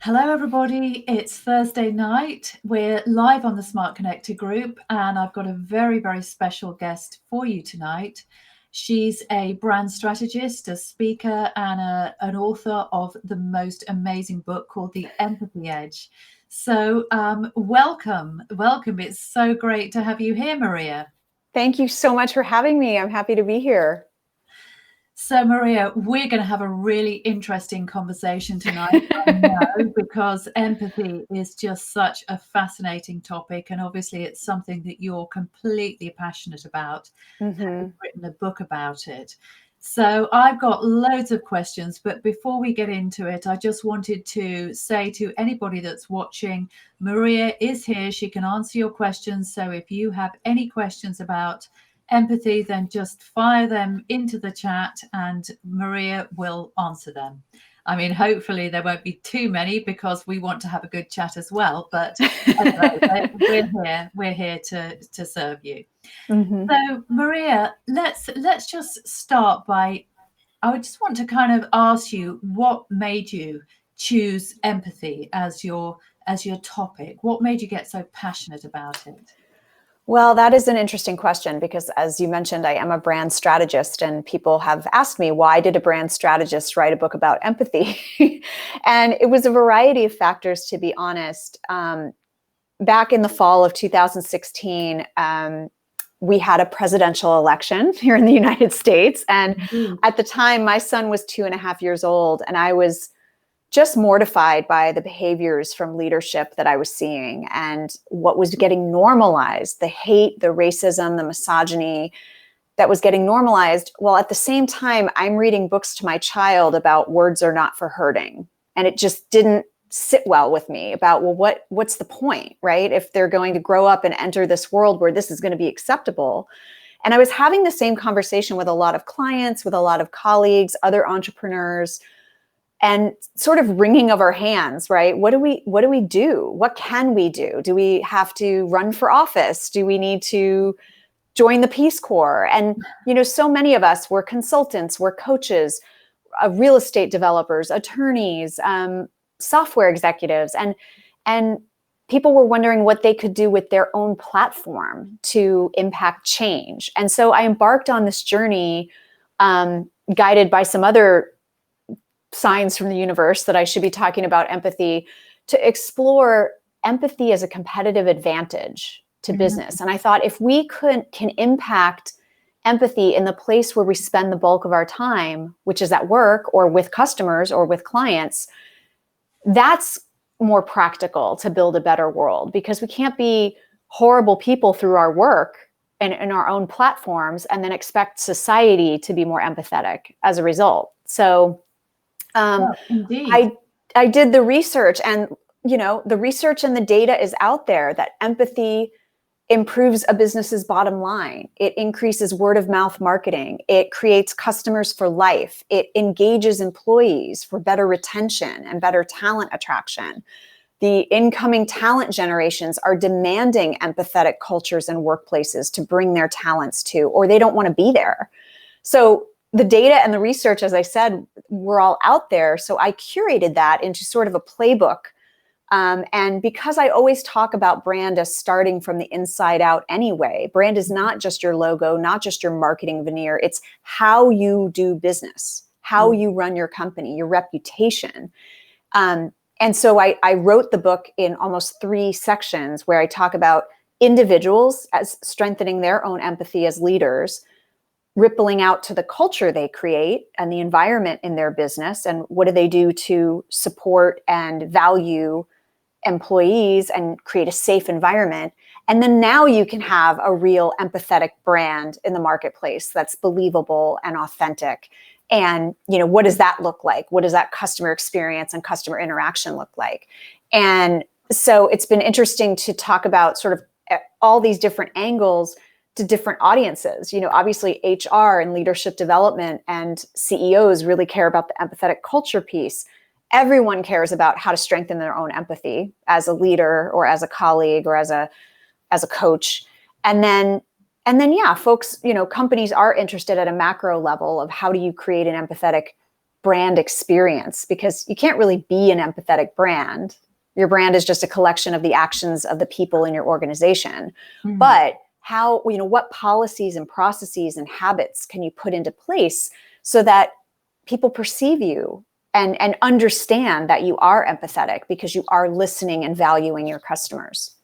Hello, everybody. It's Thursday night. We're live on the Smart Connector group, and I've got a very, very special guest for you tonight. She's a brand strategist, a speaker, and an author of the most amazing book called The Empathy Edge. So, welcome. It's so great to have you here, Maria. Thank you so much for having me. I'm happy to be here. So, Maria, we're going to have a really interesting conversation tonight, I know, because empathy is just such a fascinating topic. And obviously, it's something that you're completely passionate about. Mm-hmm. You've written a book about it. So, I've got loads of questions. But before we get into it, I just wanted to say to anybody that's watching, Maria is here. She can answer your questions. So, if you have any questions about empathy, then just fire them into the chat and Maria will answer them. I mean, hopefully there won't be too many because we want to have a good chat as well. But anyway, we're here to serve you. Mm-hmm. So, Maria, let's just start by. I would just want to kind of ask you what made you choose empathy as your topic. What made you get so passionate about it? Well, that is an interesting question because, as you mentioned, I am a brand strategist, and people have asked me, why did a brand strategist write a book about empathy? And it was a variety of factors, to be honest. Back in the fall of 2016, we had a presidential election here in the United States. And at the time, my son was 2.5 years old, and I was just mortified by the behaviors from leadership that I was seeing and what was getting normalized, the hate, the racism, the misogyny that was getting normalized. Well, at the same time, I'm reading books to my child about words are not for hurting. And it just didn't sit well with me about, well, what's the point, right? If they're going to grow up and enter this world where this is going to be acceptable. And I was having the same conversation with a lot of clients, with a lot of colleagues, other entrepreneurs, and sort of wringing of our hands, right? What do we do? What can we do? Do we have to run for office? Do we need to join the Peace Corps? And, so many of us, we're consultants, we're coaches, real estate developers, attorneys, software executives, and people were wondering what they could do with their own platform to impact change. And so I embarked on this journey, guided by some other signs from the universe that I should be talking about empathy, to explore empathy as a competitive advantage to business. And I thought, if we can impact empathy in the place where we spend the bulk of our time, which is at work or with customers or with clients, that's more practical to build a better world, because we can't be horrible people through our work and in our own platforms and then expect society to be more empathetic as a result. So I did the research, and the research and the data is out there that empathy improves a business's bottom line. It increases word of mouth marketing. It creates customers for life. It engages employees for better retention and better talent attraction. The incoming talent generations are demanding empathetic cultures and workplaces to bring their talents to, or they don't want to be there. So the data and the research, as I said, were all out there. So I curated that into sort of a playbook. And because I always talk about brand as starting from the inside out anyway, brand is not just your logo, not just your marketing veneer. It's how you do business, how you run your company, your reputation. And so I wrote the book in almost 3 sections where I talk about individuals as strengthening their own empathy as leaders, rippling out to the culture they create and the environment in their business, and what do they do to support and value employees and create a safe environment. And then now you can have a real empathetic brand in the marketplace that's believable and authentic. And, what does that look like? What does that customer experience and customer interaction look like? And so it's been interesting to talk about sort of all these different angles to different audiences. Obviously HR and leadership development and CEOs really care about the empathetic culture piece. Everyone cares about how to strengthen their own empathy as a leader or as a colleague or as a coach. And then yeah, folks, companies are interested at a macro level of how do you create an empathetic brand experience, because you can't really be an empathetic brand. Your brand is just a collection of the actions of the people in your organization. But how, what policies and processes and habits can you put into place so that people perceive you and understand that you are empathetic because you are listening and valuing your customers?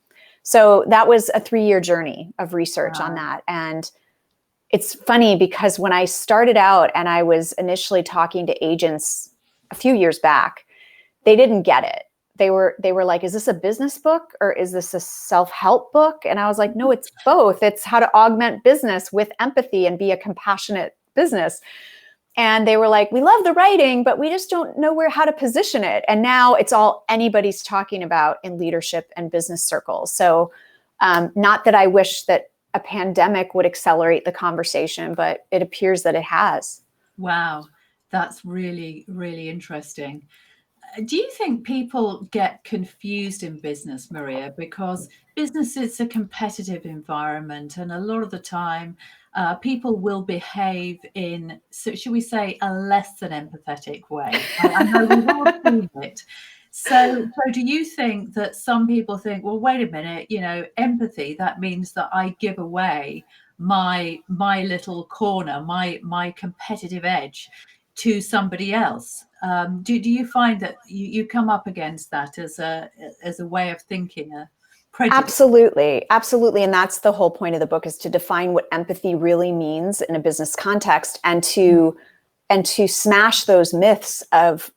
So that was a 3-year journey of research on that. And it's funny because when I started out and I was initially talking to agents a few years back, they didn't get it. They were like, is this a business book or is this a self-help book? And I was like, no, it's both. It's how to augment business with empathy and be a compassionate business. And they were like, we love the writing, but we just don't know how to position it. And now it's all anybody's talking about in leadership and business circles. So not that I wish that a pandemic would accelerate the conversation, but it appears that it has. Wow, that's really, really interesting. Do you think people get confused in business, Maria? Because business is a competitive environment, and a lot of the time, people will behave in, so should we say, a less than empathetic way. I know we've all seen it. So do you think that some people think, well, wait a minute, empathy, that means that I give away my little corner, my competitive edge to somebody else? Do you find that you come up against that as a way of thinking, a prejudice? Absolutely. And that's the whole point of the book, is to define what empathy really means in a business context, and to smash those myths of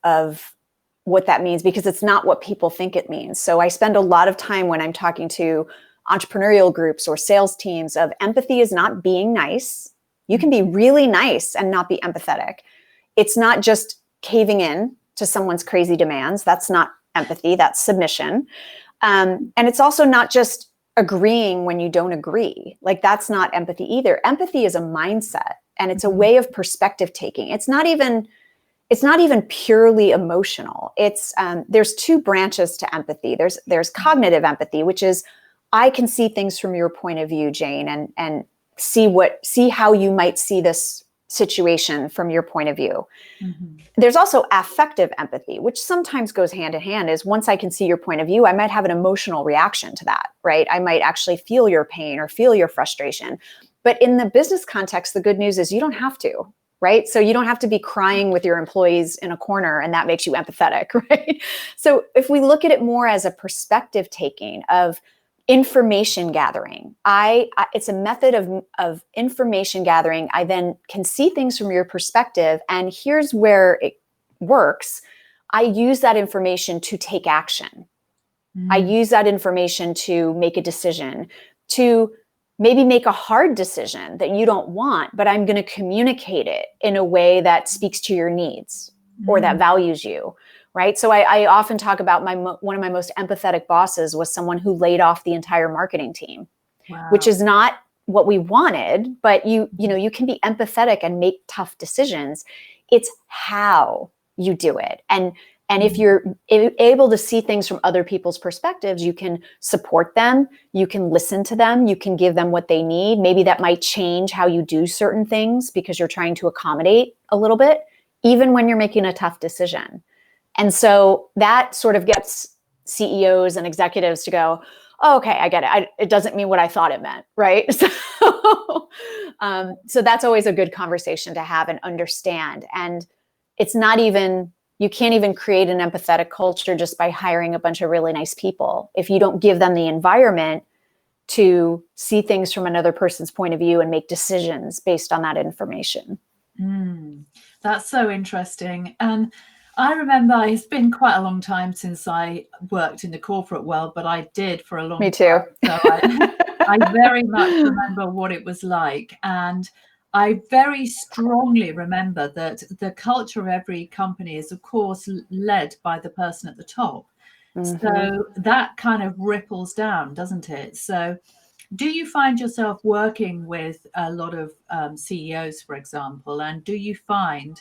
what that means, because it's not what people think it means. So I spend a lot of time when I'm talking to entrepreneurial groups or sales teams of empathy is not being nice. You can be really nice and not be empathetic. It's not just caving in to someone's crazy demands. That's not empathy, that's submission. And it's also not just agreeing when you don't agree. Like, that's not empathy either. Empathy is a mindset, and it's a way of perspective taking. It's not even purely emotional. It's there's two branches to empathy. There's cognitive empathy, which is, I can see things from your point of view, Jane, and see how you might see this situation from your point of view. There's also affective empathy, which sometimes goes hand in hand. Is, once I can see your point of view, I might have an emotional reaction to that, right? I might actually feel your pain or feel your frustration. But in the business context, the good news is you don't have to, right? So you don't have to be crying with your employees in a corner and that makes you empathetic, right? So if we look at it more as a perspective taking of information gathering, it's a method of information gathering. I then can see things from your perspective, and here's where it works. I use that information to take action. I use that information to make a decision, to maybe make a hard decision that you don't want, but I'm going to communicate it in a way that speaks to your needs or that values you. Right. So I often talk about one of my most empathetic bosses was someone who laid off the entire marketing team, which is not what we wanted, but you can be empathetic and make tough decisions. It's how you do it. And if you're able to see things from other people's perspectives, you can support them, you can listen to them, you can give them what they need. Maybe that might change how you do certain things because you're trying to accommodate a little bit, even when you're making a tough decision. And so that sort of gets CEOs and executives to go, oh, okay, I get it. It doesn't mean what I thought it meant, right? So that's always a good conversation to have and understand. And it's not even, you can't even create an empathetic culture just by hiring a bunch of really nice people if you don't give them the environment to see things from another person's point of view and make decisions based on that information. That's so interesting. And I remember it's been quite a long time since I worked in the corporate world, but I did for a long time. Me too. So I very much remember what it was like. And I very strongly remember that the culture of every company is, of course, led by the person at the top. So that kind of ripples down, doesn't it? So do you find yourself working with a lot of CEOs, for example, and do you find,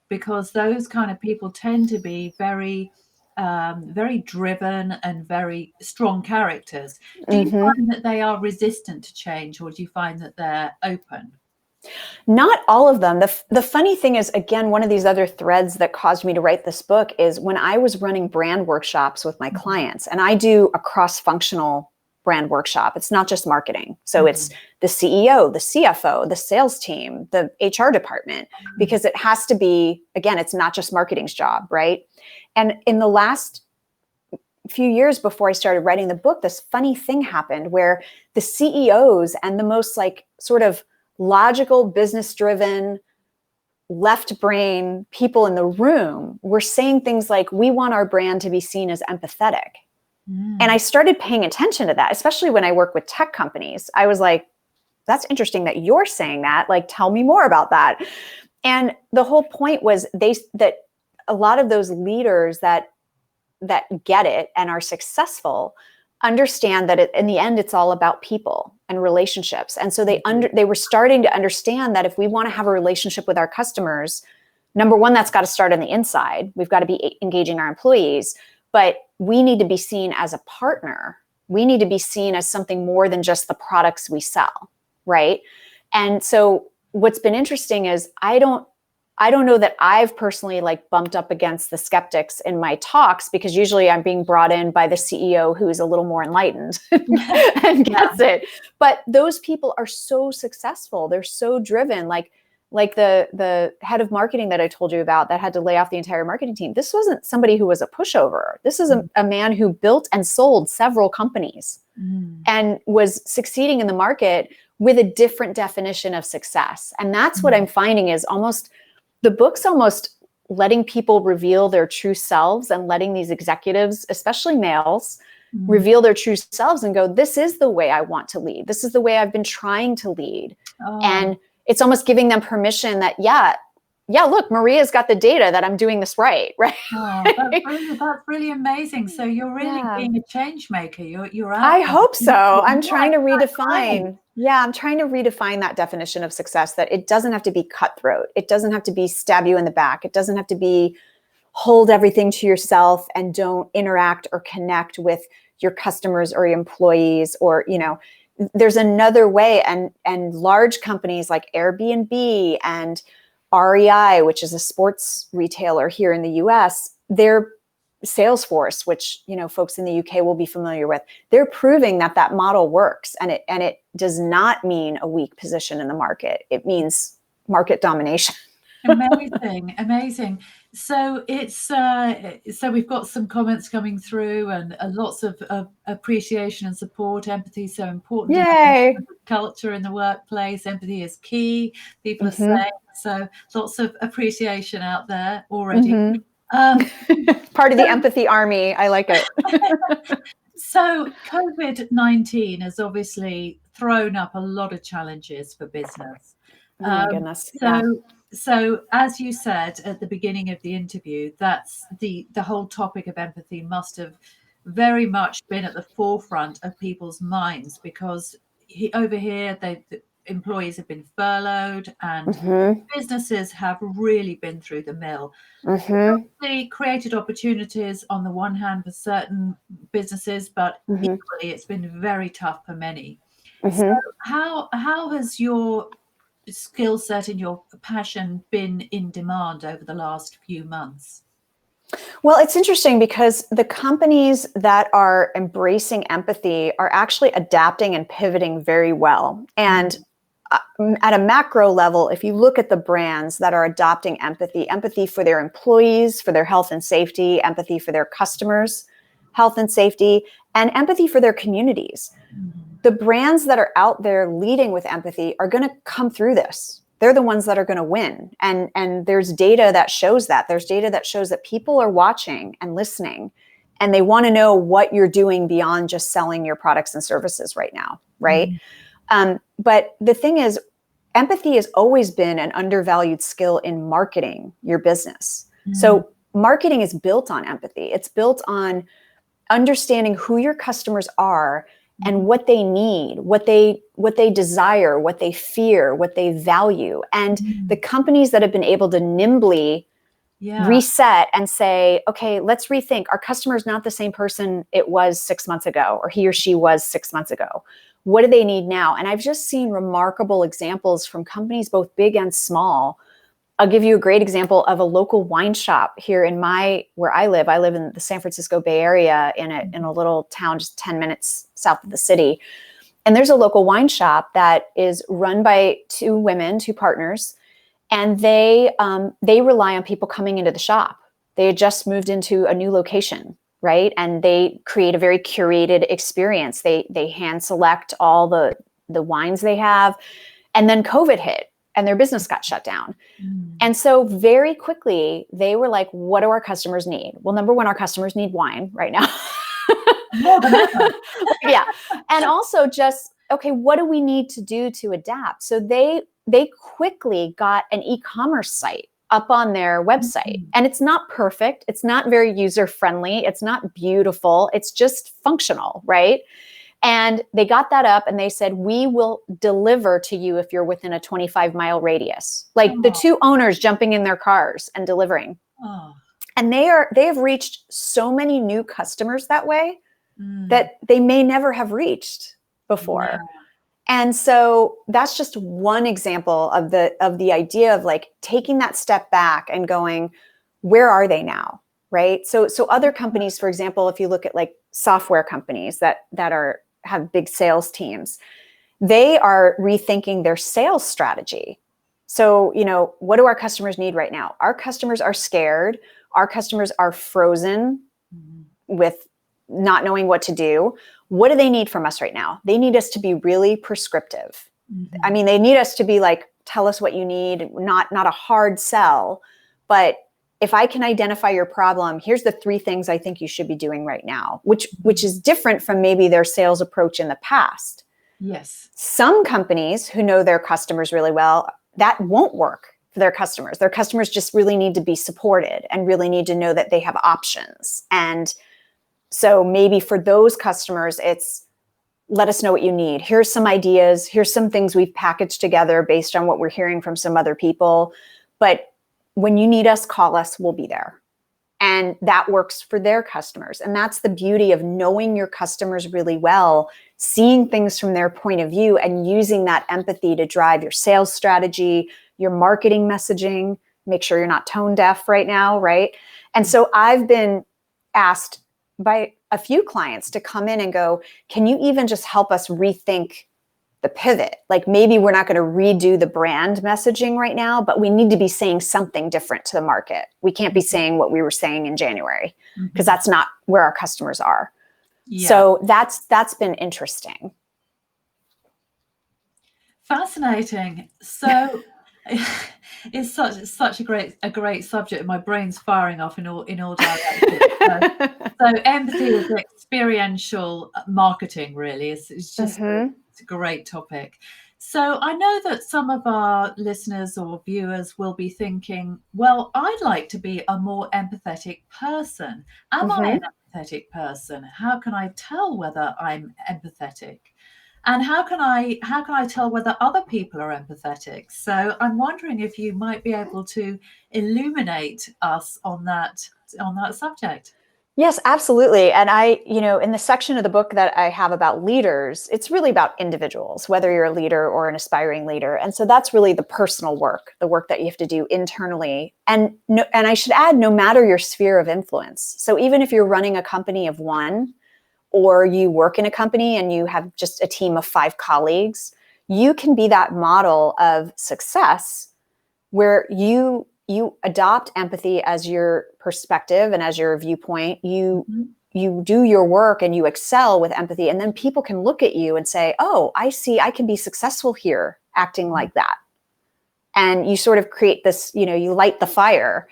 because those kind of people tend to be very, very driven and very strong characters, do you find that they are resistant to change, or do you find that they're open? Not all of them. The funny thing is, again, one of these other threads that caused me to write this book is when I was running brand workshops with my clients, and I do a cross-functional brand workshop. It's not just marketing. So it's the CEO, the CFO, the sales team, the HR department, because it has to be, again, it's not just marketing's job, right? And in the last few years before I started writing the book, this funny thing happened where the CEOs and the most like sort of logical, business-driven, left brain people in the room were saying things like, we want our brand to be seen as empathetic. And I started paying attention to that, especially when I work with tech companies. I was like, that's interesting that you're saying that. Like, tell me more about that. And the whole point was that a lot of those leaders that get it and are successful understand that in the end, it's all about people and relationships. And so they were starting to understand that if we want to have a relationship with our customers, number one, that's got to start on the inside. We've got to be engaging our employees, but we need to be seen as a partner. We need to be seen as something more than just the products we sell, right? And so what's been interesting is I don't know that I've personally like bumped up against the skeptics in my talks, because usually I'm being brought in by the CEO who is a little more enlightened and gets it. But those people are so successful. They're so driven. Like the head of marketing that I told you about that had to lay off the entire marketing team. This wasn't somebody who was a pushover. This is a man who built and sold several companies and was succeeding in the market with a different definition of success. And that's what I'm finding is the book's almost letting people reveal their true selves and letting these executives, especially males, reveal their true selves and go, this is the way I want to lead. This is the way I've been trying to lead. And it's almost giving them permission that, yeah, look, Maria's got the data that I'm doing this right. That's really amazing. So you're really being a change maker. You're out I there. hope so. I'm trying to redefine. Yeah, I'm trying to redefine that definition of success, that it doesn't have to be cutthroat. It doesn't have to be stab you in the back. It doesn't have to be hold everything to yourself and don't interact or connect with your customers or your employees, or, there's another way. And large companies like Airbnb and REI, which is a sports retailer here in the US, their Salesforce, which folks in the UK will be familiar with, they're proving that model works, and it does not mean a weak position in the market. It means market domination. Amazing. So it's so we've got some comments coming through, and lots of appreciation and support. Empathy is so important. Yay! Culture in the workplace. Empathy is key. People are saying so. Lots of appreciation out there already. Part of the empathy army. I like it. So COVID-19 has obviously thrown up a lot of challenges for business. Oh my goodness. So as you said at the beginning of the interview, that's the whole topic of empathy must have very much been at the forefront of people's minds, because over here, the employees have been furloughed and businesses have really been through the mill. They created opportunities on the one hand for certain businesses, but equally it's been very tough for many. So how has your skill set and your passion been in demand over the last few months? Well, it's interesting because the companies that are embracing empathy are actually adapting and pivoting very well. And at a macro level, if you look at the brands that are adopting empathy for their employees, for their health and safety, empathy for their customers' health and safety, and empathy for their communities. The brands that are out there leading with empathy are going to come through this. They're the ones that are going to win. And there's data that shows that. There's data that shows that people are watching and listening, and they want to know what you're doing beyond just selling your products and services right now, right? But the thing is, empathy has always been an undervalued skill in marketing your business. So marketing is built on empathy. It's built on understanding who your customers are and what they need, what they desire, what they fear, what they value. And the companies that have been able to nimbly reset and say, okay, let's rethink. Our customer is not the same person it was 6 months ago, or he or she was 6 months ago. What do they need now? And I've just seen remarkable examples from companies, both big and small. I'll give you a great example of a local wine shop here in where I live. I live in the San Francisco Bay Area in a little town just 10 minutes south of the city. And there's a local wine shop that is run by two women, two partners, and they rely on people coming into the shop. They had just moved into a new location, right? And they create a very curated experience. They hand select all the wines they have, and then COVID hit and their business got shut down. And so very quickly they were like, what do our customers need? Well, number one, our customers need wine right now. More than ever. Yeah. And also just, okay, what do we need to do to adapt? So they quickly got an e-commerce site up on their website. And it's not perfect. It's not very user-friendly. It's not beautiful. It's just functional, right? And they got that up and they said, we will deliver to you if you're within a 25-mile radius. Like the two owners jumping in their cars and delivering. And they have reached so many new customers that way that they may never have reached before. Yeah. And so that's just one example of the idea of like taking that step back and going, where are they now? Right. So other companies, for example, if you look at like software companies that have big sales teams, they are rethinking their sales strategy. So, what do our customers need right now? Our customers are scared. Our customers are frozen with not knowing what to do. What do they need from us right now? They need us to be really prescriptive. I mean, they need us to be like, tell us what you need, not a hard sell, but if I can identify your problem, here's the 3 things I think you should be doing right now, which is different from maybe their sales approach in the past. Yes. Some companies who know their customers really well, that won't work for their customers. Their customers just really need to be supported and really need to know that they have options. And so maybe for those customers, it's let us know what you need. Here's some ideas. Here's some things we've packaged together based on what we're hearing from some other people. But when you need us, call us, we'll be there. And that works for their customers. And that's the beauty of knowing your customers really well, seeing things from their point of view and using that empathy to drive your sales strategy, your marketing messaging, make sure you're not tone deaf right now, right? And so I've been asked by a few clients to come in and go, can you even just help us rethink the pivot? Like maybe we're not going to redo the brand messaging right now, but we need to be saying something different to the market. We can't be saying what we were saying in January because that's not where our customers are. Yeah. So that's been interesting. Fascinating. So it's such a great subject. My brain's firing off in all directions. So empathy is experiential marketing, really. It's just it's a great topic. So I know that some of our listeners or viewers will be thinking, well, I'd like to be a more empathetic person. Am I an empathetic person? How can I tell whether I'm empathetic? And how can I tell whether other people are empathetic? So I'm wondering if you might be able to illuminate us on that subject. Yes, absolutely. And I, in the section of the book that I have about leaders, it's really about individuals, whether you're a leader or an aspiring leader. And so that's really the personal work, the work that you have to do internally. And I should add, no matter your sphere of influence. So even if you're running a company of one, or you work in a company and you have just a team of 5 colleagues, you can be that model of success where you adopt empathy as your perspective and as your viewpoint. You do your work and you excel with empathy. And then people can look at you and say, oh, I see, I can be successful here acting like that. And you sort of create this, you light the fire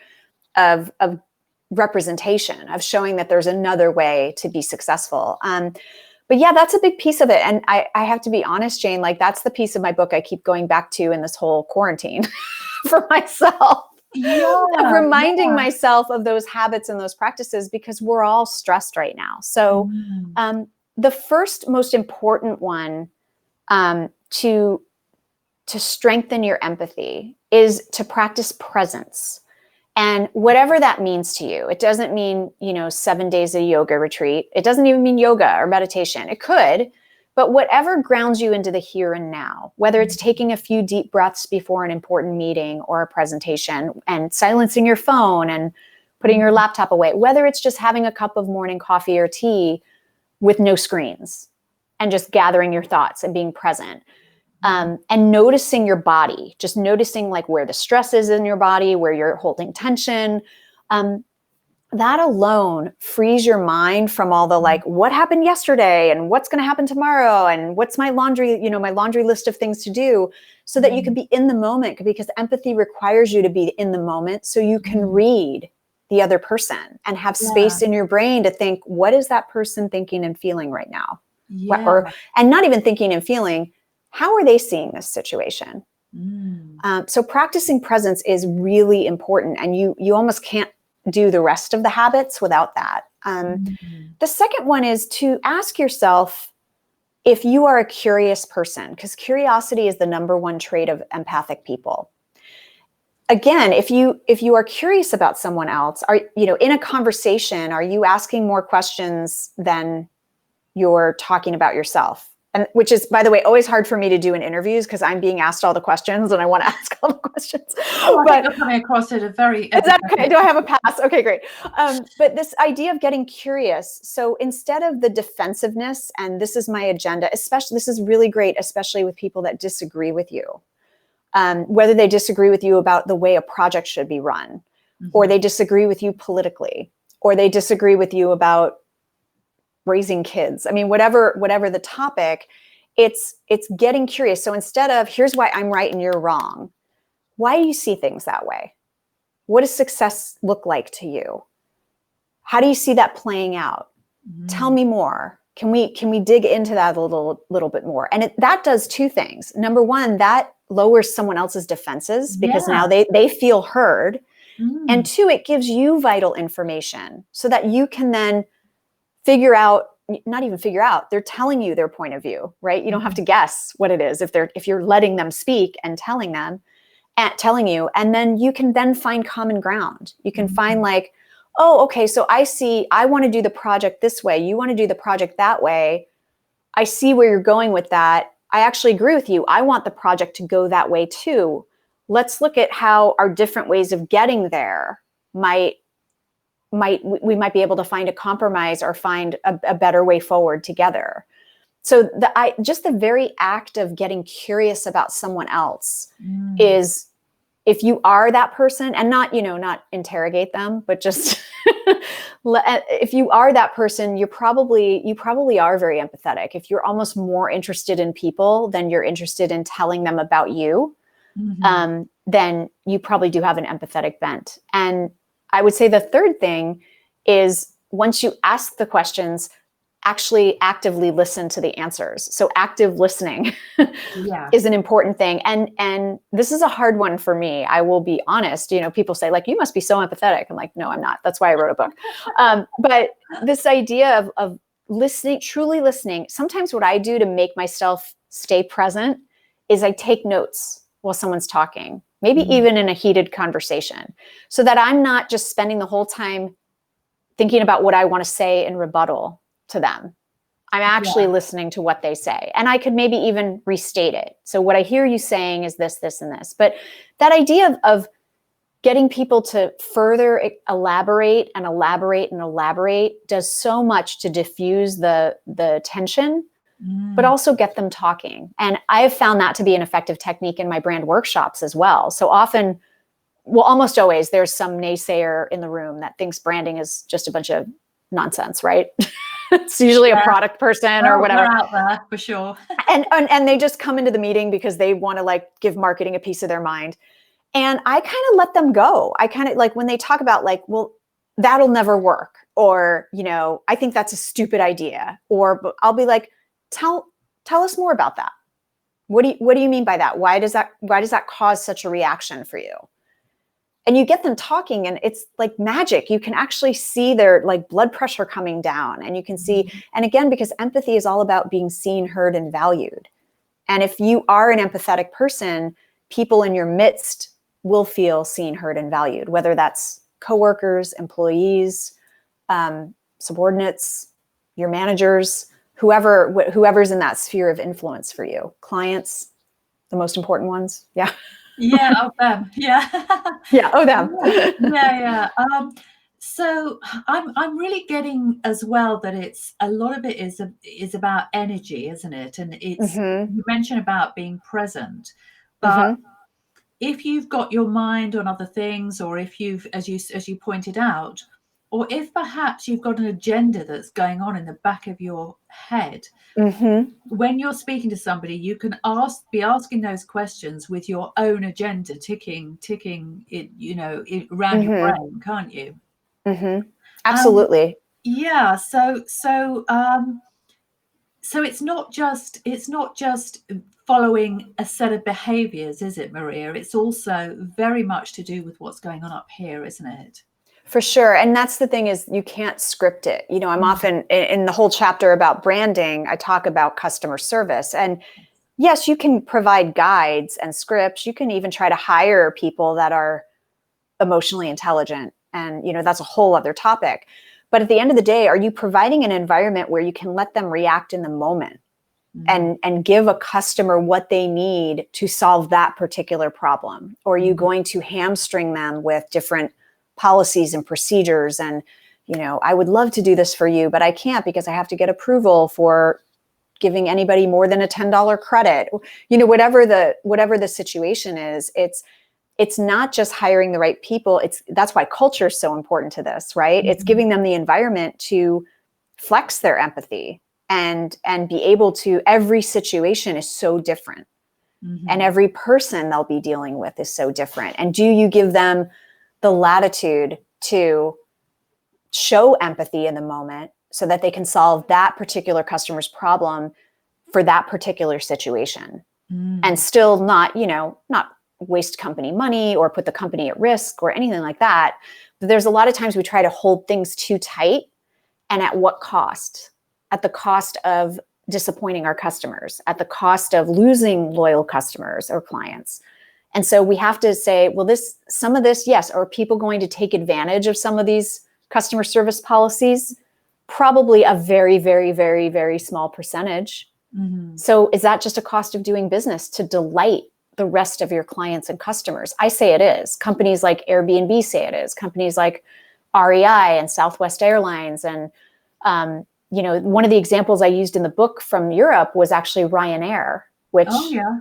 of representation, of showing that there's another way to be successful. But yeah, that's a big piece of it. And I have to be honest, Jane, like that's the piece of my book I keep going back to in this whole quarantine for myself. Reminding myself of those habits and those practices because we're all stressed right now. So the first most important one to strengthen your empathy is to practice presence. And whatever that means to you, it doesn't mean, 7 days of yoga retreat. It doesn't even mean yoga or meditation. It could, But whatever grounds you into the here and now, whether it's taking a few deep breaths before an important meeting or a presentation and silencing your phone and putting your laptop away, whether it's just having a cup of morning coffee or tea with no screens and just gathering your thoughts and being present. And noticing your body, just noticing like where the stress is in your body, where you're holding tension. That alone frees your mind from all the like, what happened yesterday and what's going to happen tomorrow and what's my laundry, my laundry list of things to do, so that you can be in the moment, because empathy requires you to be in the moment so you can read the other person and have space in your brain to think, what is that person thinking and feeling right now? And not even thinking and feeling, how are they seeing this situation? So practicing presence is really important, and you almost can't do the rest of the habits without that. The second one is to ask yourself if you are a curious person, because curiosity is the number one trait of empathic people. Again, if you are curious about someone else, are in a conversation, are you asking more questions than you're talking about yourself? And which is, by the way, always hard for me to do in interviews because I'm being asked all the questions and I want to ask all the questions. I think you're coming across it is that okay? Do I have a pass? Okay, great. But this idea of getting curious. So instead of the defensiveness, and this is my agenda, especially, this is really great, especially with people that disagree with you. Whether they disagree with you about the way a project should be run, or they disagree with you politically, or they disagree with you about raising kids. I mean, whatever the topic, it's getting curious. So instead of, here's why I'm right and you're wrong, why do you see things that way? What does success look like to you? How do you see that playing out? Tell me more. Can we dig into that a little bit more? And that does two things. Number one, that lowers someone else's defenses because now they feel heard. And two, it gives you vital information so that you can then not even figure out, they're telling you their point of view, right? You don't have to guess what it is if you're letting them speak and telling you, and then you can then find common ground. You can find like, oh, okay, so I want to do the project this way. You want to do the project that way. I see where you're going with that. I actually agree with you. I want the project to go that way too. Let's look at how our different ways of getting there we might be able to find a compromise or find a better way forward together. So just the very act of getting curious about someone else is, if you are that person, and not interrogate them, but just if you are that person, you probably are very empathetic. If you're almost more interested in people than you're interested in telling them about you, then you probably do have an empathetic bent. And I would say the third thing is, once you ask the questions, actually actively listen to the answers. So active listening is an important thing. And this is a hard one for me. I will be honest. People say like, you must be so empathetic. I'm like, no, I'm not. That's why I wrote a book. But this idea of listening, truly listening, sometimes what I do to make myself stay present is I take notes while someone's talking, maybe even in a heated conversation, so that I'm not just spending the whole time thinking about what I want to say in rebuttal to them. I'm actually listening to what they say. And I could maybe even restate it. So what I hear you saying is this, this, and this. But that idea of getting people to further elaborate and elaborate and elaborate does so much to diffuse the tension, but also get them talking. And I have found that to be an effective technique in my brand workshops as well. So often, well, almost always, there's some naysayer in the room that thinks branding is just a bunch of nonsense, right? It's usually a product person or whatever. They're out there for sure. and they just come into the meeting because they want to like give marketing a piece of their mind. And I kind of let them go. I kind of like when they talk about like, well, that'll never work. Or, I think that's a stupid idea. Or I'll be like, tell us more about that. What do you mean by that? Why does that cause such a reaction for you? And you get them talking and it's like magic. You can actually see their like blood pressure coming down, and you can see, and again, because empathy is all about being seen, heard, and valued. And if you are an empathetic person, people in your midst will feel seen, heard, and valued, whether that's coworkers, employees, subordinates, your managers, whoever's in that sphere of influence for you. Clients, the most important ones. Yeah. Yeah, of them. Yeah. Yeah. Oh, them. Yeah. So I'm really getting as well that it's a lot of it is about energy, isn't it? And it's Mm-hmm. you mentioned about being present, but Mm-hmm. if you've got your mind on other things, or if you've, as you pointed out, or if perhaps you've got an agenda that's going on in the back of your head, Mm-hmm. when you're speaking to somebody, you can be asking those questions with your own agenda ticking it, around your Mm-hmm. brain, can't you? Mm-hmm. Um, Absolutely. yeah. So it's not just following a set of behaviors, is it, Maria? It's also very much to do with what's going on up here, isn't it? For sure. And that's the thing, is you can't script it. I'm often in the whole chapter about branding, I talk about customer service. And yes, you can provide guides and scripts. You can even try to hire people that are emotionally intelligent. And, that's a whole other topic. But at the end of the day, are you providing an environment where you can let them react in the moment and give a customer what they need to solve that particular problem? Or are you going to hamstring them with different policies and procedures? And, I would love to do this for you, but I can't because I have to get approval for giving anybody more than a $10 credit. Whatever the situation is, it's not just hiring the right people. That's why culture is so important to this, right? It's giving them the environment to flex their empathy and be able to. Every situation is so different, and every person they'll be dealing with is so different. And do you give them the latitude to show empathy in the moment so that they can solve that particular customer's problem for that particular situation, and still not waste company money or put the company at risk or anything like that? But there's a lot of times we try to hold things too tight. And at what cost? At the cost of disappointing our customers, at the cost of losing loyal customers or clients. And so we have to say, well, some of this, yes, are people going to take advantage of some of these customer service policies? Probably a very, very, very, very small percentage. So is that just a cost of doing business to delight the rest of your clients and customers? I say it is. Companies like Airbnb say it is. Companies like REI and Southwest Airlines. And, one of the examples I used in the book from Europe was actually Ryanair, which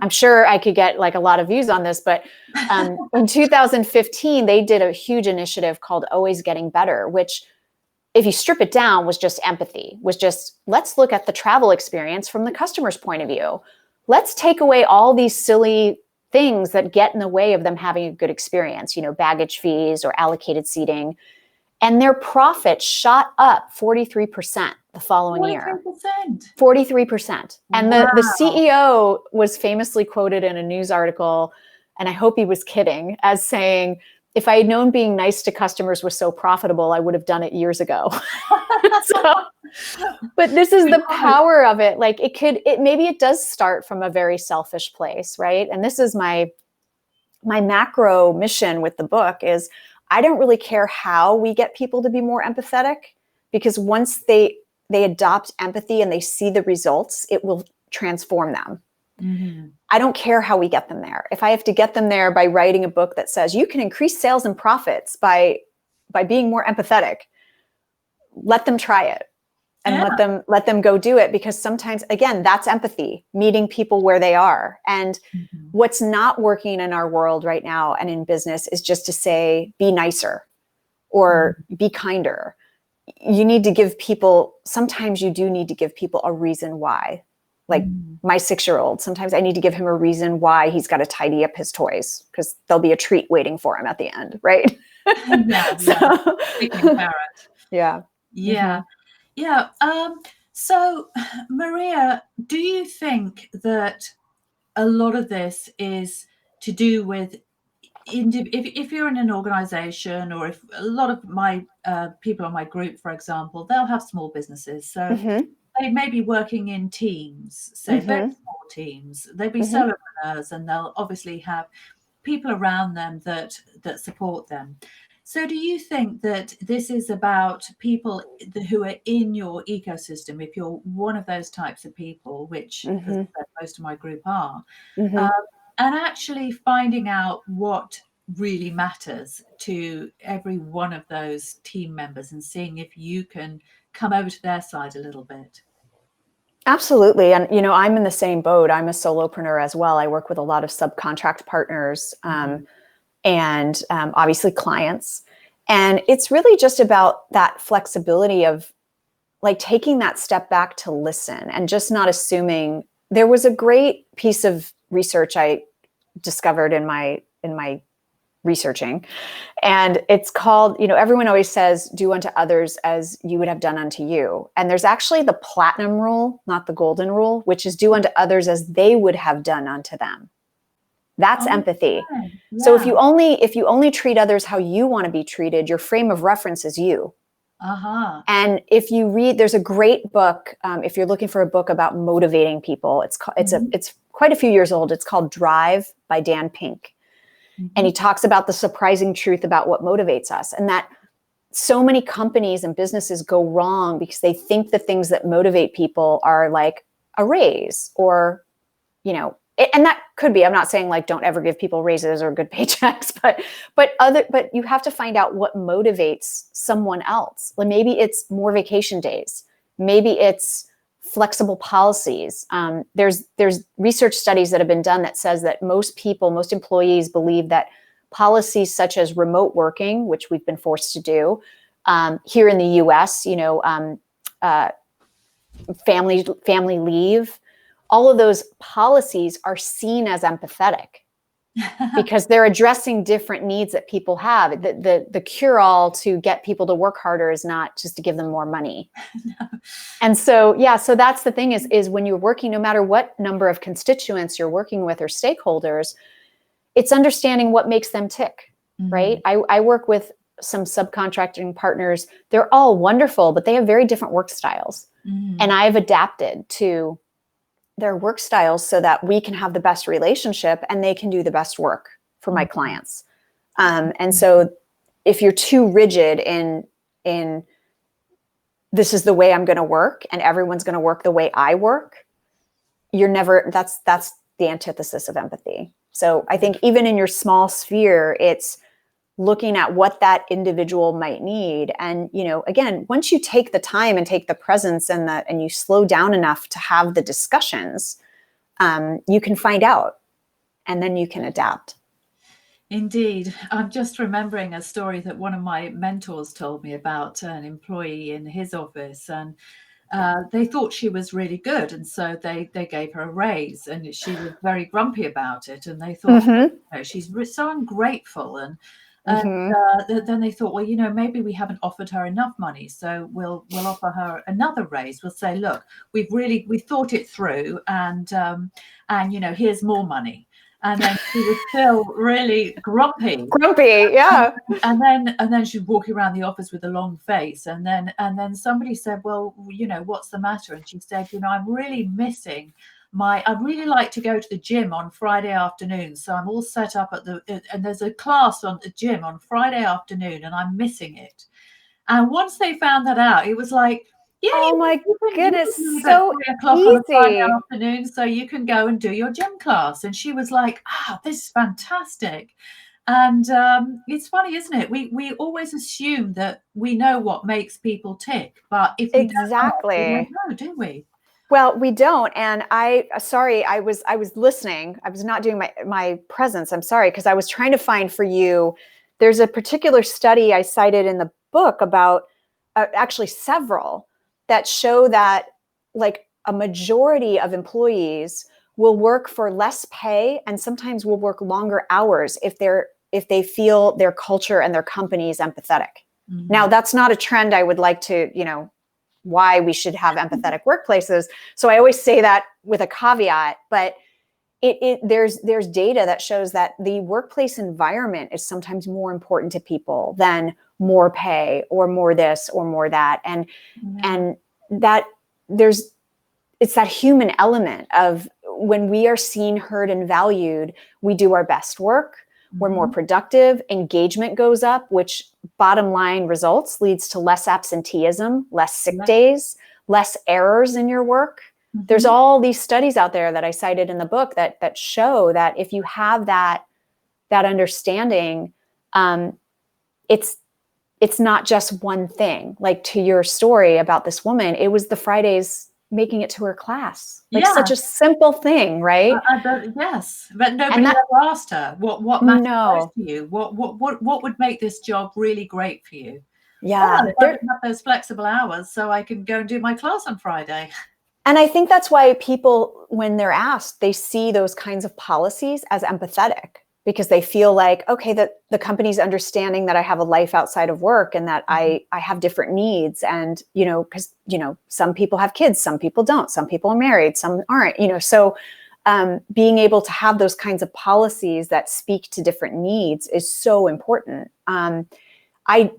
I'm sure I could get like a lot of views on this. But in 2015, they did a huge initiative called Always Getting Better, which, if you strip it down, was just empathy, was just, let's look at the travel experience from the customer's point of view. Let's take away all these silly things that get in the way of them having a good experience, baggage fees or allocated seating. And their profit shot up 43% the following year. 43%. And the CEO was famously quoted in a news article, and I hope he was kidding, as saying, if I had known being nice to customers was so profitable, I would have done it years ago. But this is the power of it. Like maybe it does start from a very selfish place, right? And this is my macro mission with the book is, I don't really care how we get people to be more empathetic, because once they adopt empathy and they see the results, it will transform them. I don't care how we get them there. If I have to get them there by writing a book that says you can increase sales and profits by being more empathetic, let them try it. And let them go do it, because sometimes, again, that's empathy, meeting people where they are. And what's not working in our world right now and in business is just to say, be nicer or be kinder. You need to give people, sometimes you do need to give people a reason why. Like my 6-year-old, sometimes I need to give him a reason why he's got to tidy up his toys, because there'll be a treat waiting for him at the end, right? Yeah. So, Maria, do you think that a lot of this is to do with if you're in an organization, or if a lot of my people on my group, for example, they'll have small businesses, so they may be working in teams, say very small teams. They'd be solopreneurs, and they'll obviously have people around them that support them. So do you think that this is about people who are in your ecosystem, if you're one of those types of people, which as I said, most of my group are, um, and actually finding out what really matters to every one of those team members and seeing if you can come over to their side a little bit? Absolutely. And, I'm in the same boat. I'm a solopreneur as well. I work with a lot of subcontract partners, and obviously clients. And it's really just about that flexibility of like taking that step back to listen and just not assuming. There was a great piece of research I discovered in my researching, and it's called, everyone always says, do unto others as you would have done unto you. And there's actually the platinum rule, not the golden rule, which is do unto others as they would have done unto them. That's empathy. Okay. Yeah. So if you only treat others how you want to be treated, your frame of reference is you. And if you read, there's a great book. If you're looking for a book about motivating people, it's quite a few years old. It's called Drive by Dan Pink. And he talks about the surprising truth about what motivates us, and that so many companies and businesses go wrong because they think the things that motivate people are like a raise or, and that could be, I'm not saying like don't ever give people raises or good paychecks, but you have to find out what motivates someone else. Like maybe it's more vacation days, maybe it's flexible policies. There's research studies that have been done that says that most employees believe that policies such as remote working, which we've been forced to do here in the US, family leave, all of those policies are seen as empathetic because they're addressing different needs that people have. The cure-all to get people to work harder is not just to give them more money. No. And so, so that's the thing is when you're working, no matter what number of constituents you're working with or stakeholders, it's understanding what makes them tick, right? I work with some subcontracting partners. They're all wonderful, but they have very different work styles. And I've adapted to their work styles so that we can have the best relationship and they can do the best work for my clients. And so if you're too rigid in this is the way I'm going to work and everyone's going to work the way I work, that's the antithesis of empathy. So I think even in your small sphere, it's looking at what that individual might need. And, again, once you take the time and take the presence and you slow down enough to have the discussions, you can find out and then you can adapt. Indeed. I'm just remembering a story that one of my mentors told me about an employee in his office, and they thought she was really good. And so they gave her a raise, and she was very grumpy about it. And they thought, she's so ungrateful. And then they thought, well, maybe we haven't offered her enough money, so we'll offer her another raise. We'll say, look, we thought it through, and here's more money. And then she was still really grumpy. Yeah. And then she'd walk around the office with a long face. And then somebody said, well, what's the matter? And she said, I'm really missing I'd really like to go to the gym on Friday afternoon. So I'm all set up and there's a class on the gym on Friday afternoon and I'm missing it. And once they found that out, it was like, oh my goodness, so 3:00 on a Friday afternoon, so you can go and do your gym class. And she was like, this is fantastic. And it's funny, isn't it? We always assume that we know what makes people tick, but if we don't know, do we? Well, we don't. And I was listening. I was not doing my presence. I'm sorry, because I was trying to find for you. There's a particular study I cited in the book about actually several that show that like a majority of employees will work for less pay and sometimes will work longer hours if they feel their culture and their company is empathetic. Now, that's not a trend I would like to, why we should have empathetic workplaces. So I always say that with a caveat, but there's data that shows that the workplace environment is sometimes more important to people than more pay or more this or more that. And that it's that human element of when we are seen, heard, and valued, we do our best work. We're more productive. Engagement goes up, which bottom line results leads to less absenteeism, less sick days, less errors in your work. There's all these studies out there that I cited in the book that show that if you have that understanding, it's not just one thing. Like to your story about this woman, it was the Fridays making it to her class. Like such a simple thing, right? Yes, but nobody ever asked her what matters most to you. What would make this job really great for you? Yeah, if I can have those flexible hours, so I can go and do my class on Friday. And I think that's why people, when they're asked, they see those kinds of policies as empathetic, because they feel like, okay, that the company's understanding that I have a life outside of work and that I have different needs. And, because, some people have kids, some people don't, some people are married, some aren't, so being able to have those kinds of policies that speak to different needs is so important.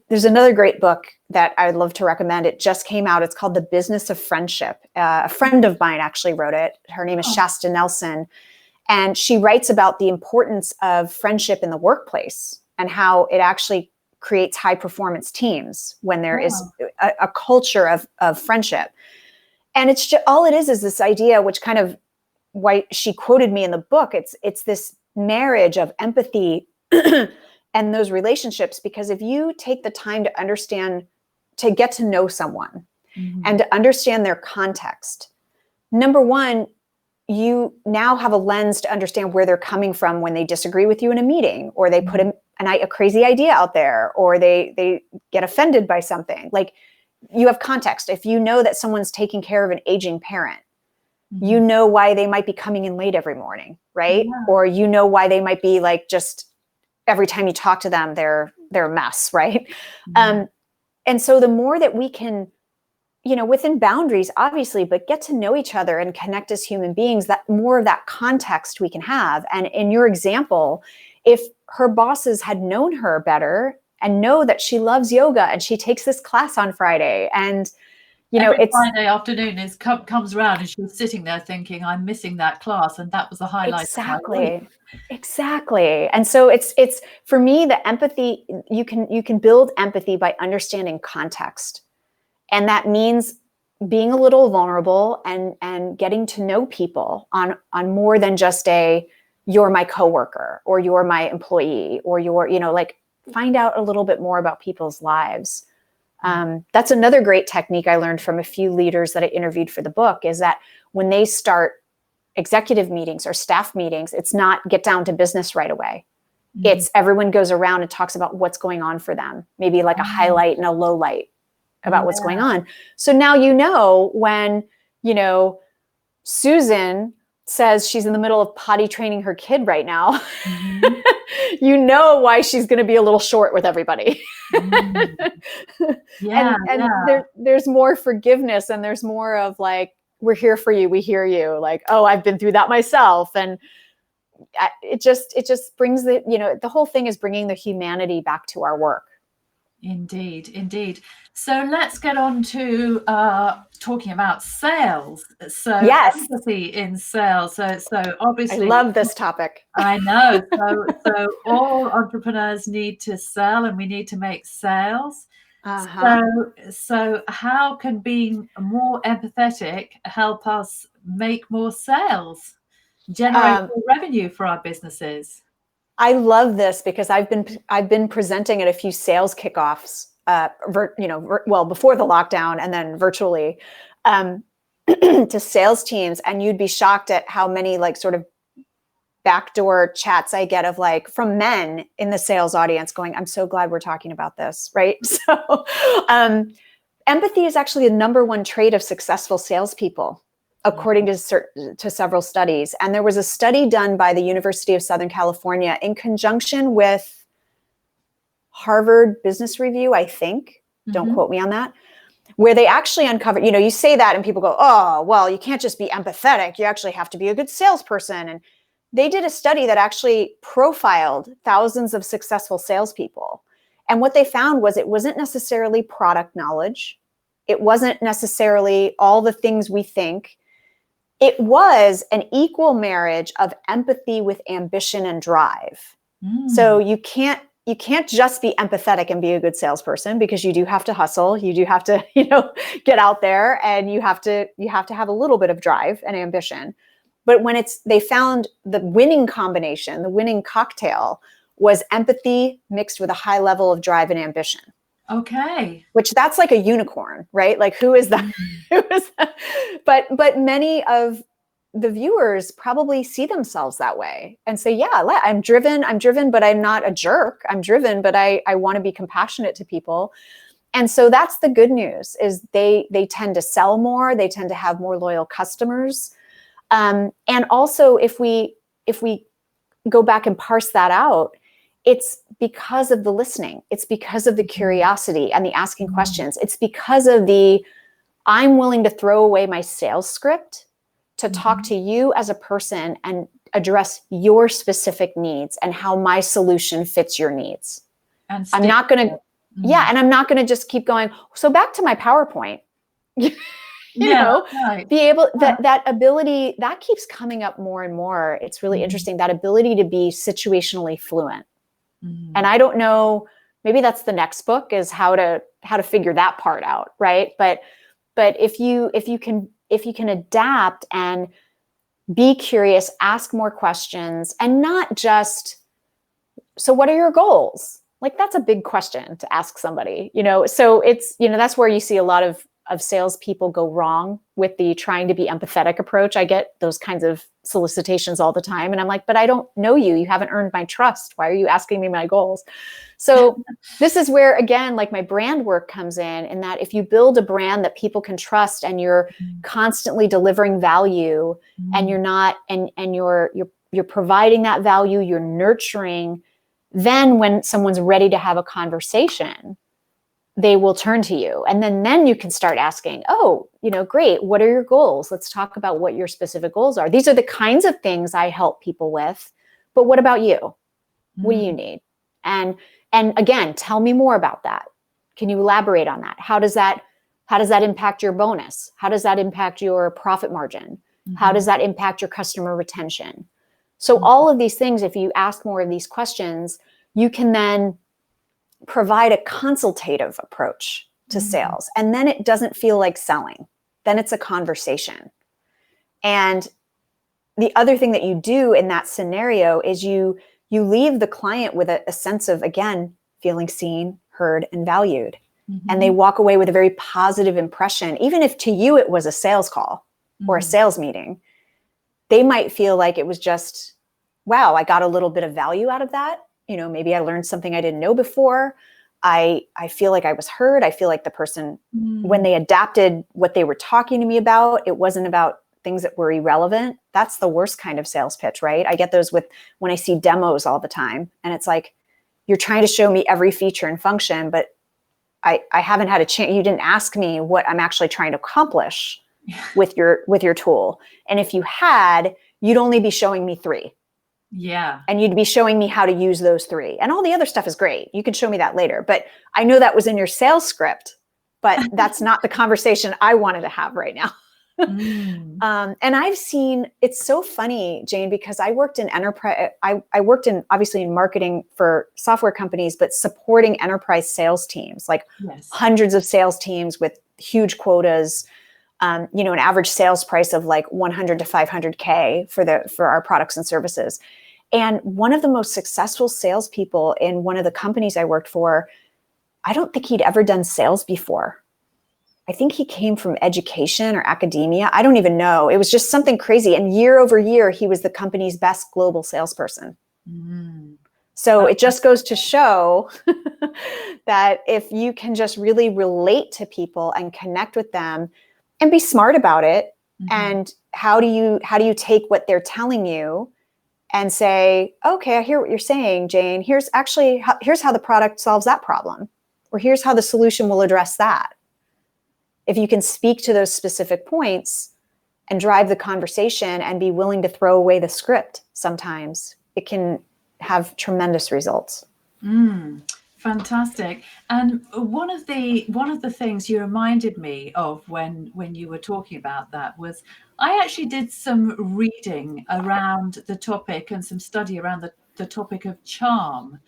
There's another great book that I'd love to recommend. It just came out. It's called The Business of Friendship. A friend of mine actually wrote it. Her name is Shasta Nelson. And she writes about the importance of friendship in the workplace and how it actually creates high performance teams when there is a culture of friendship. And it's just, all it is this idea, which kind of why she quoted me in the book. It's this marriage of empathy and those relationships, because if you take the time to understand, to get to know someone and to understand their context, number one, you now have a lens to understand where they're coming from when they disagree with you in a meeting, or they put a crazy idea out there, or they get offended by something. Like, you have context. If you know that someone's taking care of an aging parent, you know why they might be coming in late every morning, right? Yeah. Or you know why they might be like, just every time you talk to them, they're a mess, right? And so the more that we can, within boundaries, obviously, but get to know each other and connect as human beings, that more of that context we can have. And in your example, if her bosses had known her better and know that she loves yoga and she takes this class on Friday, and every Friday afternoon comes around and she's sitting there thinking, I'm missing that class, and that was the highlight of my week. Exactly. And so it's for me, the empathy, you can build empathy by understanding context. And that means being a little vulnerable and getting to know people on more than just you're my coworker, or you're my employee, or you're, find out a little bit more about people's lives. That's another great technique I learned from a few leaders that I interviewed for the book, is that when they start executive meetings or staff meetings, it's not get down to business right away. It's everyone goes around and talks about what's going on for them, maybe like a highlight and a low light about what's going on. So now, when, Susan says she's in the middle of potty training her kid right now, why she's going to be a little short with everybody. There's more forgiveness, and there's more of like, we're here for you. We hear you. Like, oh, I've been through that myself. And it just brings the whole thing is bringing the humanity back to our work. Indeed. So let's get on to talking about sales. So yes, empathy in sales. So obviously, I love this topic. I know. So all entrepreneurs need to sell, and we need to make sales. So how can being more empathetic help us make more sales, generate more revenue for our businesses? I love this because I've been presenting at a few sales kickoffs, before the lockdown and then virtually, to sales teams, and you'd be shocked at how many like sort of backdoor chats I get of like from men in the sales audience going, I'm so glad we're talking about this, right? So empathy is actually the number one trait of successful salespeople, according to several studies. And there was a study done by the University of Southern California in conjunction with Harvard Business Review, I think, don't quote me on that, where they actually uncovered, you say that and people go, oh, well, you can't just be empathetic. You actually have to be a good salesperson. And they did a study that actually profiled thousands of successful salespeople. And what they found was it wasn't necessarily product knowledge. It wasn't necessarily all the things we think. It was an equal marriage of empathy with ambition and drive. So you can't just be empathetic and be a good salesperson, because you do have to hustle. You do have to, get out there, and you have to have a little bit of drive and ambition. But when they found the winning combination, the winning cocktail was empathy mixed with a high level of drive and ambition. Okay. Which that's like a unicorn, right? Like who is that? Who is that? But many of the viewers probably see themselves that way and say, yeah, I'm driven, but I'm not a jerk. I'm driven, but I want to be compassionate to people. And so that's the good news, is they tend to sell more. They tend to have more loyal customers. And also if we go back and parse that out, it's because of the listening. It's because of the curiosity and the asking questions. It's because of I'm willing to throw away my sales script to talk to you as a person and address your specific needs and how my solution fits your needs. And I'm not going to, and I'm not going to just keep going. So back to my PowerPoint, right. be able, that ability, that keeps coming up more and more. It's really interesting, that ability to be situationally fluent. And I don't know, maybe that's the next book, is how to figure that part out. Right. But if you can adapt and be curious, ask more questions, and not just, so what are your goals? Like, that's a big question to ask somebody, so it's, that's where you see a lot of salespeople go wrong with the trying to be empathetic approach. I get those kinds of solicitations all the time. And I'm like, but I don't know you. You haven't earned my trust. Why are you asking me my goals? So this is where, again, like my brand work comes in that if you build a brand that people can trust, and you're constantly delivering value, and you're not, and you're providing that value, you're nurturing, then when someone's ready to have a conversation, they will turn to you. And then you can start asking, oh, great. What are your goals? Let's talk about what your specific goals are. These are the kinds of things I help people with. But what about you? What do you need? And again, tell me more about that. Can you elaborate on that? How does that impact your bonus? How does that impact your profit margin? How does that impact your customer retention? So all of these things, if you ask more of these questions, you can then provide a consultative approach to sales. And then it doesn't feel like selling. Then it's a conversation. And the other thing that you do in that scenario is you leave the client with a sense of, again, feeling seen, heard, and valued. And they walk away with a very positive impression. Even if to you it was a sales call or a sales meeting, they might feel like it was just, wow, I got a little bit of value out of that. Maybe I learned something I didn't know before. I feel like I was heard. I feel like the person, when they adapted what they were talking to me about, it wasn't about things that were irrelevant. That's the worst kind of sales pitch, right? I get those when I see demos all the time. And it's like, you're trying to show me every feature and function, but I haven't had a chance. You didn't ask me what I'm actually trying to accomplish with your tool. And if you had, you'd only be showing me 3. Yeah. And you'd be showing me how to use those 3. And all the other stuff is great. You can show me that later. But I know that was in your sales script, but that's not the conversation I wanted to have right now. And I've seen, it's so funny, Jane, because I worked in enterprise. I worked in, obviously, in marketing for software companies, but supporting enterprise sales teams, like hundreds of sales teams with huge quotas. An average sales price of like 100 to 500K for our products and services. And one of the most successful salespeople in one of the companies I worked for, I don't think he'd ever done sales before. I think he came from education or academia. I don't even know. It was just something crazy. And year over year, he was the company's best global salesperson. So it just goes to show that if you can just really relate to people and connect with them and be smart about it, and how do you take what they're telling you and say, okay, I hear what you're saying, Jane. Here's how the product solves that problem, or here's how the solution will address that. If you can speak to those specific points and drive the conversation and be willing to throw away the script, sometimes it can have tremendous results. Fantastic. And one of the things you reminded me of when you were talking about that was, I actually did some reading around the topic and some study around the topic of charm.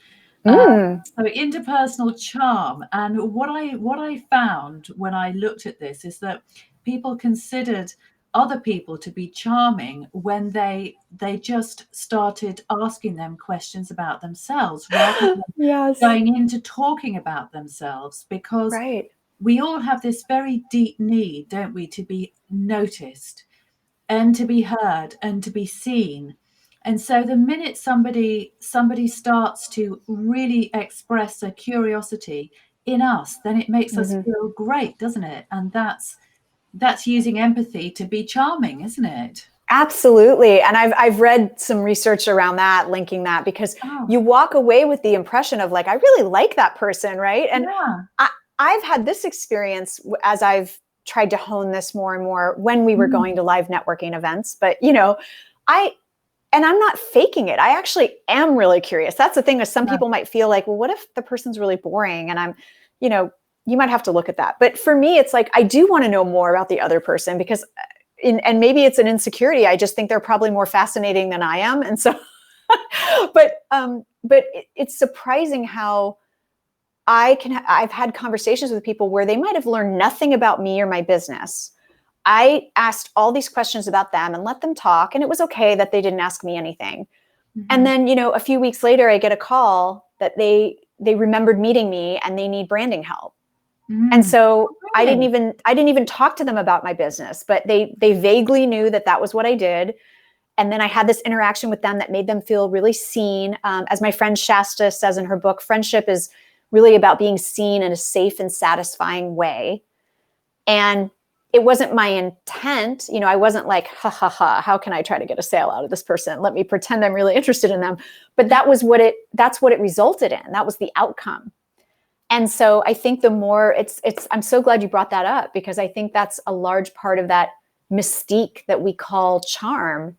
Mm. So interpersonal charm. And what I found when I looked at this is that people considered other people to be charming when they just started asking them questions about themselves rather than Yes. going into talking about themselves, because Right. we all have this very deep need, don't we, to be noticed and to be heard and to be seen. And so the minute somebody starts to really express a curiosity in us, then it makes us Mm-hmm. feel great, doesn't it? And that's using empathy to be charming, isn't it? Absolutely. And I've read some research around that, linking that, because Oh, you walk away with the impression of like, I really like that person, right? And yeah. I've had this experience as I've tried to hone this more and more when we were going to live networking events. But I'm not faking it. I actually am really curious. That's the thing, is some Yeah. people might feel like, well, what if the person's really boring? And you might have to look at that. But for me, it's like, I do want to know more about the other person, because and maybe it's an insecurity. I just think they're probably more fascinating than I am. And so, but it's surprising how I've had conversations with people where they might have learned nothing about me or my business. I asked all these questions about them and let them talk. And it was okay that they didn't ask me anything. And then, a few weeks later, I get a call that they remembered meeting me and they need branding help. And so I didn't even talk to them about my business, but they vaguely knew that was what I did. And then I had this interaction with them that made them feel really seen. As my friend Shasta says in her book, friendship is really about being seen in a safe and satisfying way. And it wasn't my intent. I wasn't like, ha, ha, ha, how can I try to get a sale out of this person? Let me pretend I'm really interested in them. But that's what it resulted in. That was the outcome. And so I think the more I'm so glad you brought that up, because I think that's a large part of that mystique that we call charm.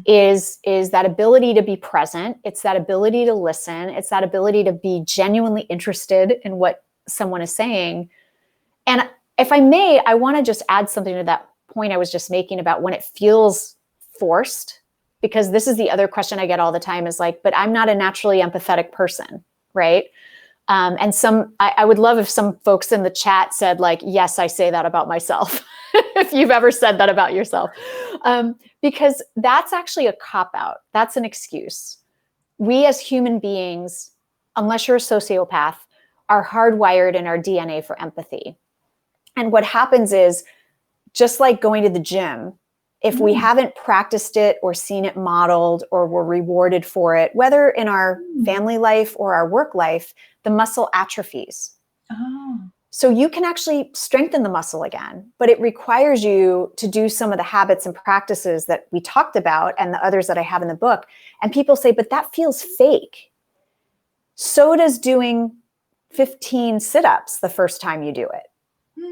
Is that ability to be present. It's that ability to listen. It's that ability to be genuinely interested in what someone is saying. And if I may, I want to just add something to that point I was just making about when it feels forced, because this is the other question I get all the time, is like, but I'm not a naturally empathetic person, right? And I would love if some folks in the chat said like, yes, I say that about myself. If you've ever said that about yourself, because that's actually a cop-out. That's an excuse. We as human beings, unless you're a sociopath, are hardwired in our DNA for empathy. And what happens is, just like going to the gym, if we haven't practiced it or seen it modeled or were rewarded for it, whether in our family life or our work life, the muscle atrophies. Oh. So you can actually strengthen the muscle again, but it requires you to do some of the habits and practices that we talked about and the others that I have in the book. And people say, but that feels fake. So does doing 15 sit-ups the first time you do it.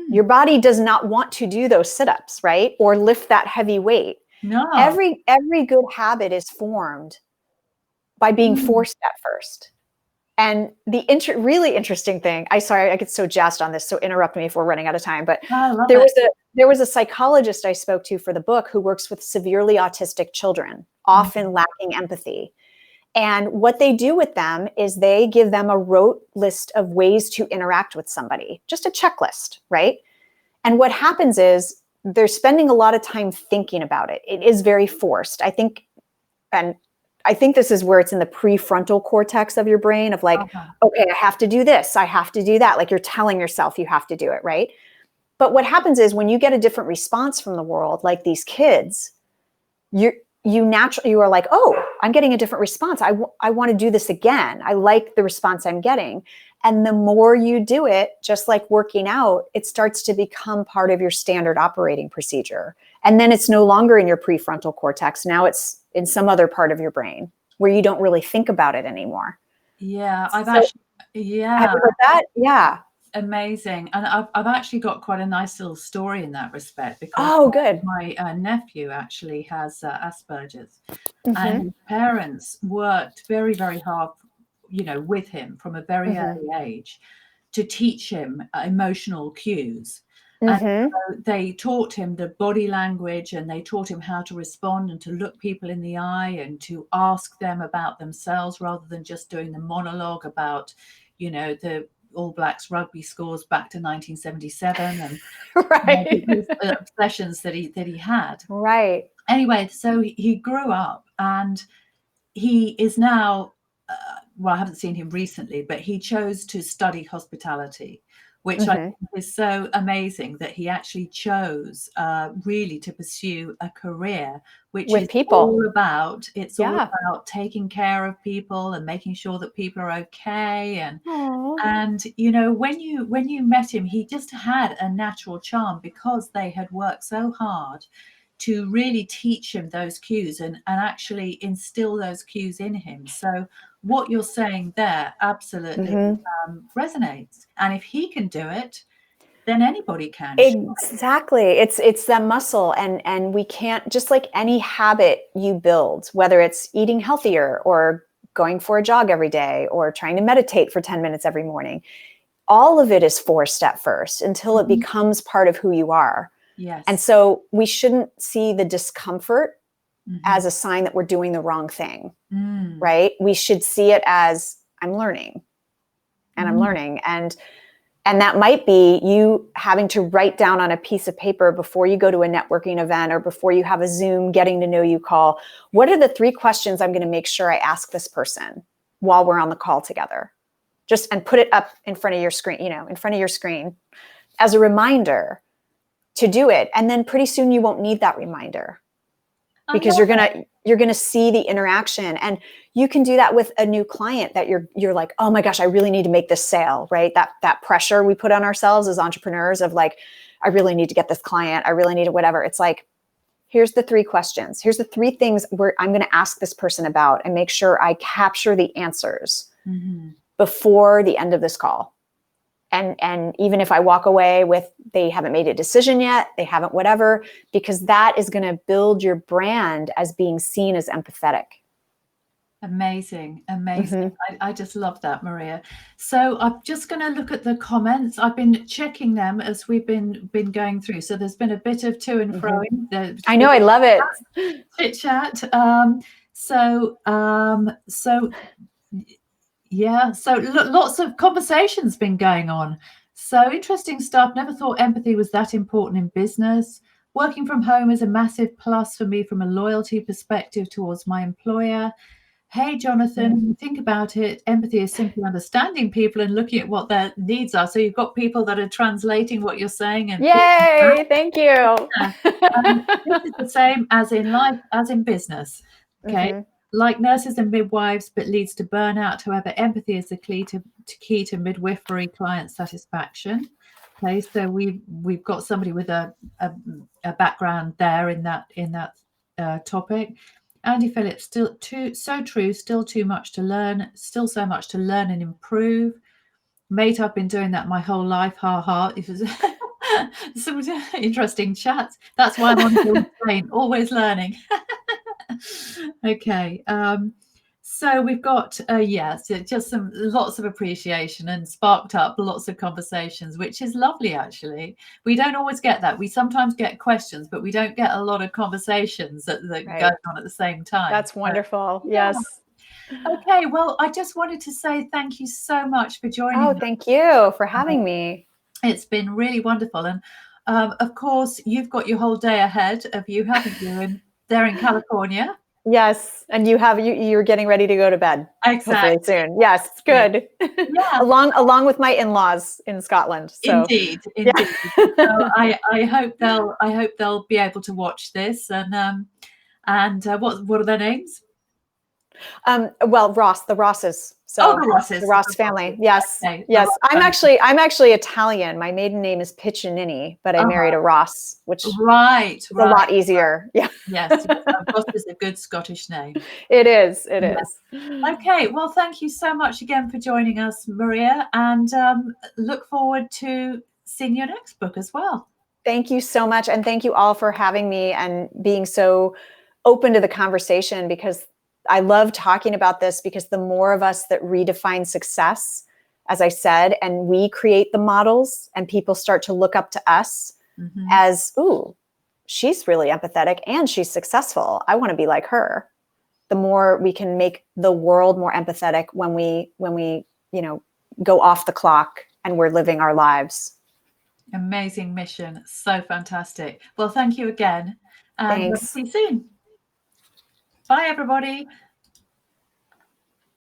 Your body does not want to do those sit-ups, right? Or lift that heavy weight. No. Every good habit is formed by being forced at first. And the really interesting thing, I get so jazzed on this, so interrupt me if we're running out of time, but there was a psychologist I spoke to for the book who works with severely autistic children, often lacking empathy. And what they do with them is they give them a rote list of ways to interact with somebody, just a checklist, right? And what happens is they're spending a lot of time thinking about it. It is very forced. I think this is where it's in the prefrontal cortex of your brain of like, okay, I have to do this. I have to do that. Like you're telling yourself you have to do it, right? But what happens is when you get a different response from the world, like these kids, you are like, oh, I'm getting a different response. I want to do this again. I like the response I'm getting. And the more you do it, just like working out, it starts to become part of your standard operating procedure. And then it's no longer in your prefrontal cortex. Now it's in some other part of your brain where you don't really think about it anymore. Yeah, Have you heard that? Yeah. Amazing. And I've actually got quite a nice little story in that respect, because good. my nephew actually has Asperger's, and his parents worked very, very hard, with him from a very early age to teach him emotional cues. Mm-hmm. So they taught him the body language, and they taught him how to respond and to look people in the eye and to ask them about themselves rather than just doing the monologue about, the All Blacks rugby scores back to 1977 and Right. these obsessions that he had. Right. Anyway, so he grew up, and he is now, well, I haven't seen him recently, but he chose to study hospitality, which I Mm-hmm. think is so amazing that he actually chose really to pursue a career which With is people. all about, Yeah. taking care of people and making sure that people are okay. Aw. And when you met him, he just had a natural charm because they had worked so hard to really teach him those cues and actually instill those cues in him. So what you're saying there absolutely Mm-hmm. resonates. And if he can do it, then anybody can. Exactly. It's that muscle, and we can't, just like any habit you build, whether it's eating healthier or going for a jog every day or trying to meditate for 10 minutes every morning. All of it is forced at first until it becomes part of who you are. Yes. And so we shouldn't see the discomfort Mm-hmm. as a sign that we're doing the wrong thing, Mm. right? We should see it as I'm learning and I'm Mm. learning. And that might be you having to write down on a piece of paper before you go to a networking event or before you have a Zoom getting to know you call. What are the 3 questions I'm going to make sure I ask this person while we're on the call together? And put it up in front of your screen, in front of your screen as a reminder to do it. And then pretty soon you won't need that reminder because you're going to see the interaction. And you can do that with a new client that you're like, oh my gosh, I really need to make this sale, right? That pressure we put on ourselves as entrepreneurs of like, I really need to get this client. I really need whatever. It's like, here's the 3 questions. Here's the 3 things I'm going to ask this person about and make sure I capture the answers before the end of this call. And even if I walk away with, they haven't made a decision yet, they haven't whatever, because that is going to build your brand as being seen as empathetic. Amazing. I just love that, Maria. So I'm just going to look at the comments. I've been checking them as we've been going through. So there's been a bit of to and froing. I know, I love it. Chit chat. So yeah, so lots of conversations been going on. So interesting stuff. Never thought empathy was that important in business. Working from home is a massive plus for me from a loyalty perspective towards my employer. Hey, Jonathan, think about it. Empathy is simply understanding people and looking at what their needs are. So you've got people that are translating what you're saying. And yay, thank you. This is the same as in life, as in business. Okay. Like nurses and midwives, but leads to burnout. However, empathy is the key to midwifery client satisfaction. Okay, so we've got somebody with a background there in that topic. Andy Phillips, still so true, still too much to learn, still so much to learn and improve. Mate, I've been doing that my whole life. Ha ha. It was some interesting chats. That's why I'm on the train, always learning. Okay. So we've got just lots of appreciation and sparked up lots of conversations, which is lovely. Actually, we don't always get that. We sometimes get questions, but we don't get a lot of conversations that right. Go on at the same time. That's wonderful. Yes. Okay. Well, I just wanted to say thank you so much for joining. Oh, thank you for having me. It's been really wonderful, and of course, you've got your whole day ahead of you, haven't you? There in California. Yes, and you're getting ready to go to bed. Exactly. Hopefully soon. Yes, good. Yeah. along with my in-laws in Scotland. So. Indeed. Yeah. So I hope they'll be able to watch this. And what are their names? Well, the Rosses. So the Rosses. The Ross family. Yes. Okay. Yes. I'm actually Italian. My maiden name is Piccinini, but I married a Ross, which is a lot easier. Yeah. Yes. Ross is a good Scottish name. It is. It is. is. Okay. Well, thank you so much again for joining us, Maria, and look forward to seeing your next book as well. Thank you so much. And thank you all for having me and being so open to the conversation, because I love talking about this, because the more of us that redefine success, as I said, and we create the models and people start to look up to us as, ooh, she's really empathetic and she's successful. I want to be like her. The more we can make the world more empathetic when we, go off the clock and we're living our lives. Amazing mission. So fantastic. Well, thank you again. And we'll Thanks. see you soon. Bye, everybody.